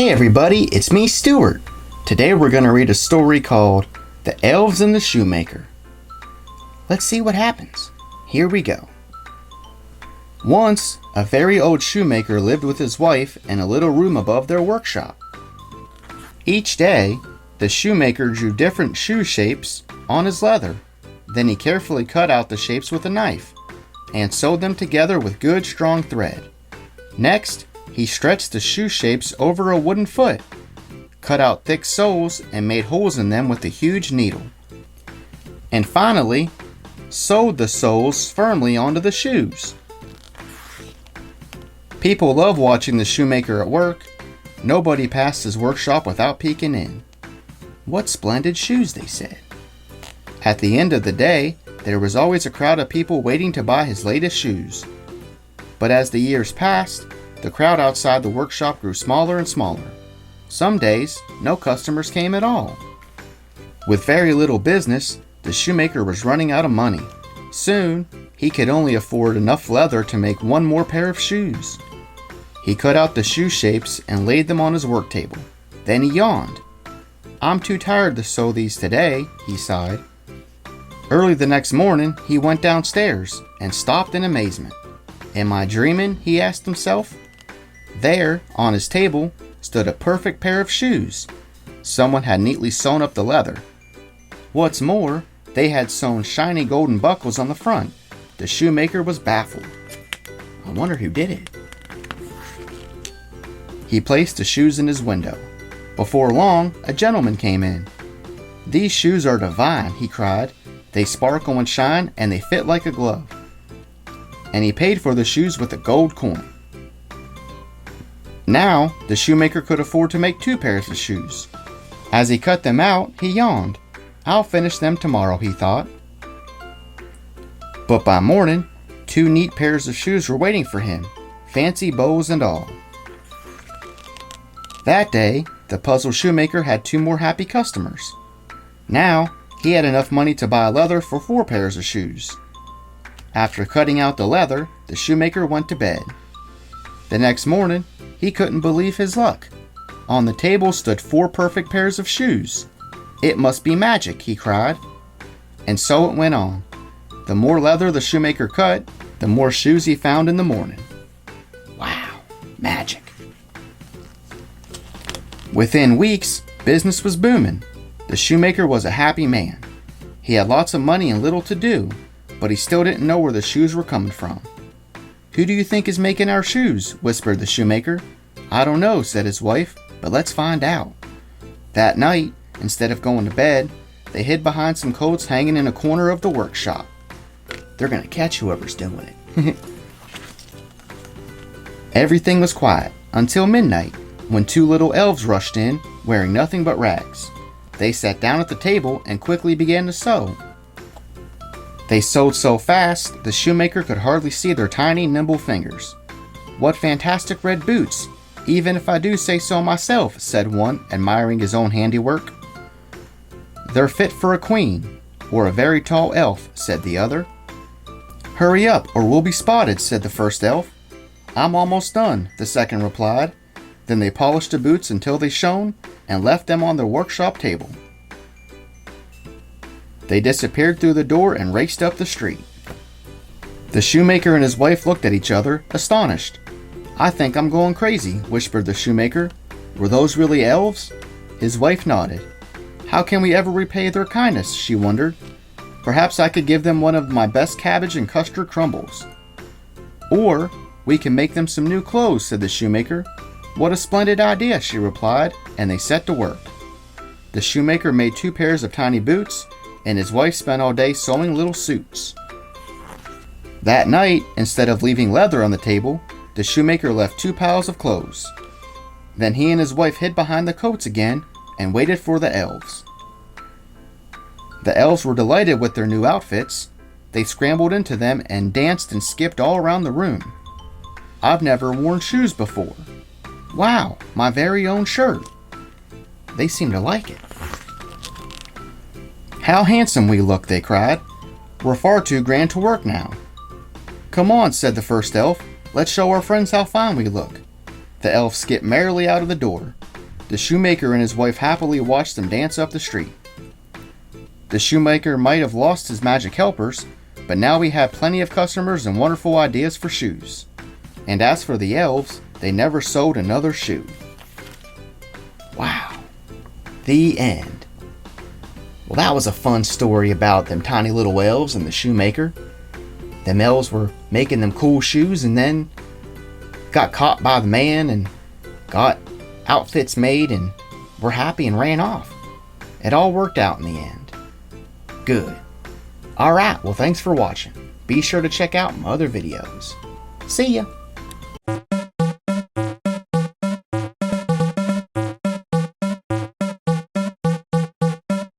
Hey everybody, it's me, Stuart. Today we're going to read a story called The Elves and the Shoemaker. Let's see what happens. Here we go. Once, a very old shoemaker lived with his wife in a little room above their workshop. Each day, the shoemaker drew different shoe shapes on his leather. Then he carefully cut out the shapes with a knife and sewed them together with good strong thread. Next, he stretched the shoe shapes over a wooden foot, cut out thick soles and made holes in them with a huge needle. And finally, sewed the soles firmly onto the shoes. People love watching the shoemaker at work. Nobody passed his workshop without peeking in. What splendid shoes, they said. At the end of the day, there was always a crowd of people waiting to buy his latest shoes. But as the years passed, the crowd outside the workshop grew smaller and smaller. Some days, no customers came at all. With very little business, the shoemaker was running out of money. Soon, he could only afford enough leather to make one more pair of shoes. He cut out the shoe shapes and laid them on his work table. Then he yawned. "I'm too tired to sew these today," he sighed. Early the next morning, he went downstairs and stopped in amazement. "Am I dreaming?" he asked himself. There, on his table, stood a perfect pair of shoes. Someone had neatly sewn up the leather. What's more, they had sewn shiny golden buckles on the front. The shoemaker was baffled. I wonder who did it. He placed the shoes in his window. Before long, a gentleman came in. "These shoes are divine," he cried. "They sparkle and shine, and they fit like a glove." And he paid for the shoes with a gold coin. Now, the shoemaker could afford to make 2 pairs of shoes. As he cut them out, he yawned. "I'll finish them tomorrow," he thought. But by morning, 2 neat pairs of shoes were waiting for him, fancy bows and all. That day, the puzzled shoemaker had 2 more happy customers. Now, he had enough money to buy leather for 4 pairs of shoes. After cutting out the leather, the shoemaker went to bed. The next morning, he couldn't believe his luck. On the table stood 4 perfect pairs of shoes. "It must be magic," he cried. And so it went on. The more leather the shoemaker cut, the more shoes he found in the morning. Wow, magic. Within weeks, business was booming. The shoemaker was a happy man. He had lots of money and little to do, but he still didn't know where the shoes were coming from. "Who do you think is making our shoes?" whispered the shoemaker. "I don't know," said his wife, "but let's find out." That night, instead of going to bed, they hid behind some coats hanging in a corner of the workshop. They're going to catch whoever's doing it. Everything was quiet until midnight, when 2 little elves rushed in, wearing nothing but rags. They sat down at the table and quickly began to sew. They sewed so fast, the shoemaker could hardly see their tiny, nimble fingers. "What fantastic red boots, even if I do say so myself," said one, admiring his own handiwork. "They're fit for a queen, or a very tall elf," said the other. "Hurry up, or we'll be spotted," said the first elf. "I'm almost done," the second replied. Then they polished the boots until they shone, and left them on the workshop table. They disappeared through the door and raced up the street. The shoemaker and his wife looked at each other, astonished. "I think I'm going crazy," whispered the shoemaker. "Were those really elves?" His wife nodded. "How can we ever repay their kindness?" she wondered. "Perhaps I could give them one of my best cabbage and custard crumbles." "Or we can make them some new clothes," said the shoemaker. "What a splendid idea," she replied, and they set to work. The shoemaker made 2 pairs of tiny boots, and his wife spent all day sewing little suits. That night, instead of leaving leather on the table, the shoemaker left 2 piles of clothes. Then he and his wife hid behind the coats again and waited for the elves. The elves were delighted with their new outfits. They scrambled into them and danced and skipped all around the room. "I've never worn shoes before. Wow, my very own shirt." They seemed to like it. "How handsome we look," they cried. "We're far too grand to work now." "Come on," said the first elf. "Let's show our friends how fine we look." The elves skipped merrily out of the door. The shoemaker and his wife happily watched them dance up the street. The shoemaker might have lost his magic helpers, but now he had plenty of customers and wonderful ideas for shoes. And as for the elves, they never sewed another shoe. Wow. The end. Well, that was a fun story about them tiny little elves and the shoemaker. Them elves were making them cool shoes and then got caught by the man and got outfits made and were happy and ran off. It all worked out in the end. Good. Alright, well thanks for watching. Be sure to check out my other videos. See ya!